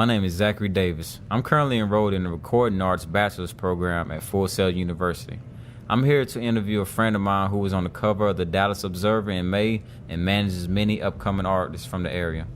My name is Zachary Davis. I'm currently enrolled in the Recording Arts Bachelor's Program at Full Sail University. I'm here to interview a friend of mine who was on the cover of the Dallas Observer in May and manages many upcoming artists from the area.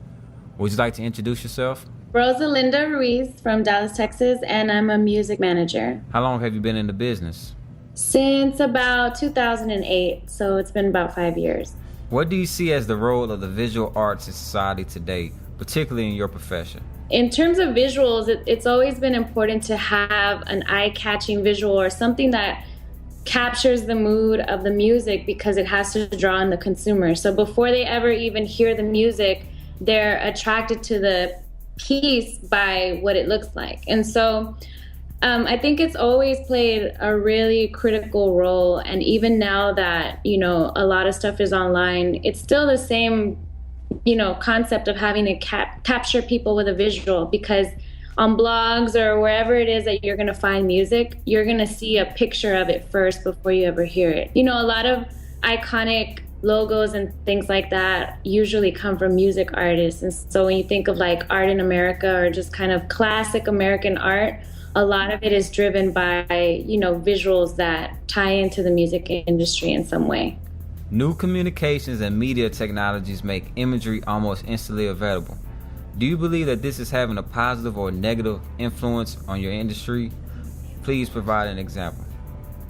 Would you like to introduce yourself? Rosalinda Ruiz from Dallas, Texas, and I'm a music manager. How long have you been in the business? Since about 2008, so it's been about 5 years. What do you see as the role of the visual arts in society today, particularly in your profession? In terms of visuals, it's always been important to have an eye-catching visual or something that captures the mood of the music because it has to draw in the consumer. So before they ever even hear the music, they're attracted to the piece by what it looks like. And so I think it's always played a really critical role. And even now that, a lot of stuff is online, it's still the same, concept of having to capture people with a visual, because on blogs or wherever it is that you're going to find music, you're going to see a picture of it first before you ever hear it. A lot of iconic logos and things like that usually come from music artists. And so when you think of like art in America or just kind of classic American art, a lot of it is driven by, visuals that tie into the music industry in some way. New communications and media technologies make imagery almost instantly available. Do you believe that this is having a positive or negative influence on your industry? Please provide an example.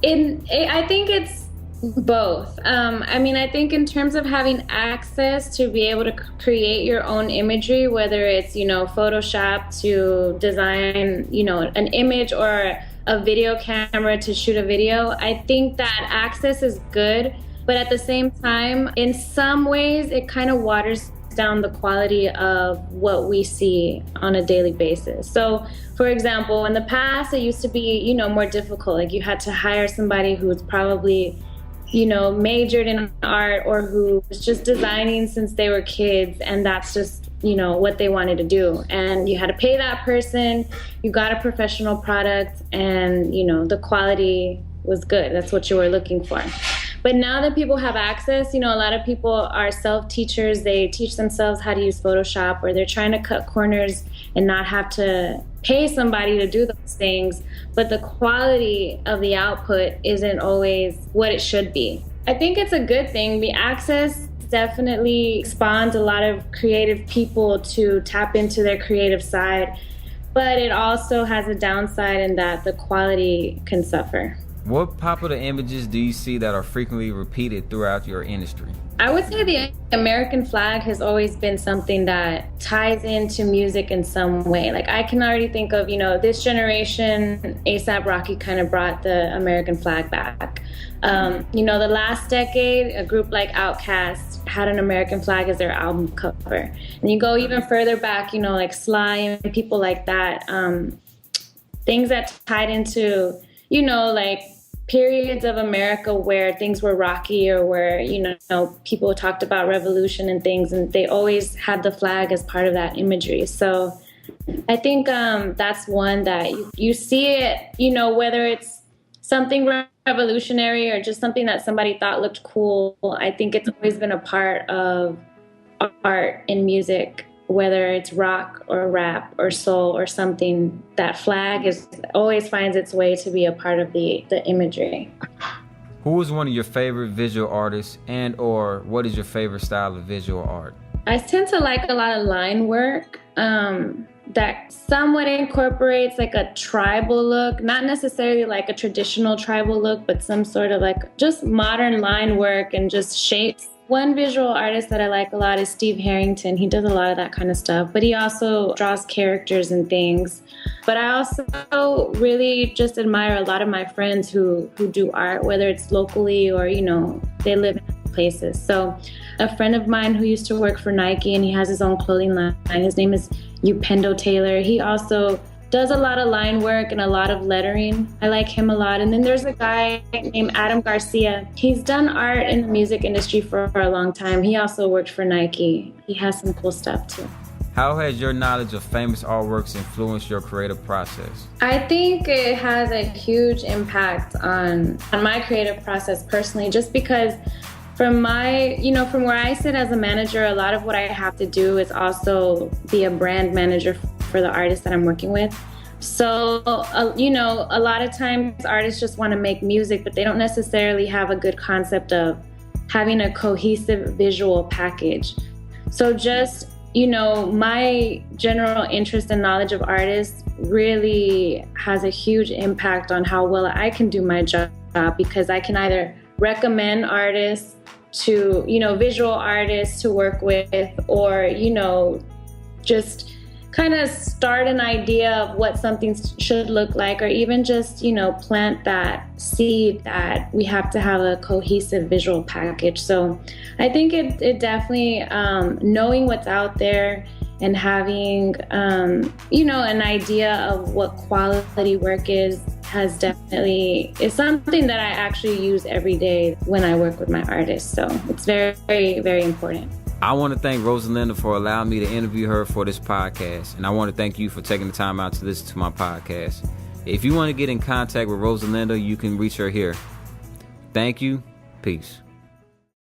I think it's both. I think in terms of having access to be able to create your own imagery, whether it's, Photoshop to design, an image or a video camera to shoot a video, I think that access is good. But at the same time, in some ways, it kind of waters down the quality of what we see on a daily basis. So, for example, in the past, it used to be, more difficult. Like you had to hire somebody who's probably, majored in art or who was just designing since they were kids. And that's just, what they wanted to do. And you had to pay that person. You got a professional product and, the quality was good. That's what you were looking for. But now that people have access, a lot of people are self-teachers. They teach themselves how to use Photoshop, or they're trying to cut corners and not have to pay somebody to do those things. But the quality of the output isn't always what it should be. I think it's a good thing. The access definitely spawns a lot of creative people to tap into their creative side. But it also has a downside in that the quality can suffer. What popular images do you see that are frequently repeated throughout your industry? I would say the American flag has always been something that ties into music in some way. Like I can already think of, this generation, A$AP Rocky kind of brought the American flag back. The last decade, a group like Outkast had an American flag as their album cover. And you go even further back, like Sly and people like that, things that tied into, like periods of America where things were rocky or where, people talked about revolution and things, and they always had the flag as part of that imagery. So I think that's one that you see it, whether it's something revolutionary or just something that somebody thought looked cool. I think it's always been a part of art and music. Whether it's rock or rap or soul or something, that flag always finds its way to be a part of the imagery. Who is one of your favorite visual artists, and or what is your favorite style of visual art? I tend to like a lot of line work that somewhat incorporates like a tribal look, not necessarily like a traditional tribal look, but some sort of like just modern line work and just shapes. One visual artist that I like a lot is Steve Harrington. He does a lot of that kind of stuff, but he also draws characters and things. But I also really just admire a lot of my friends who do art, whether it's locally or, they live in places. So a friend of mine who used to work for Nike and he has his own clothing line, his name is Upendo Taylor. He also does a lot of line work and a lot of lettering. I like him a lot. And then there's a guy named Adam Garcia. He's done art in the music industry for a long time. He also worked for Nike. He has some cool stuff too. How has your knowledge of famous artworks influenced your creative process? I think it has a huge impact on my creative process personally, just because from where I sit as a manager, a lot of what I have to do is also be a brand manager for the artists that I'm working with. So, a lot of times artists just want to make music, but they don't necessarily have a good concept of having a cohesive visual package. So just, my general interest and knowledge of artists really has a huge impact on how well I can do my job, because I can either recommend artists to, visual artists to work with, or, just kind of start an idea of what something should look like, or even just, plant that seed that we have to have a cohesive visual package. So I think it definitely, knowing what's out there and having, an idea of what quality work is something that I actually use every day when I work with my artists. So it's very, very, very important. I want to thank Rosalinda for allowing me to interview her for this podcast. And I want to thank you for taking the time out to listen to my podcast. If you want to get in contact with Rosalinda, you can reach her here. Thank you. Peace.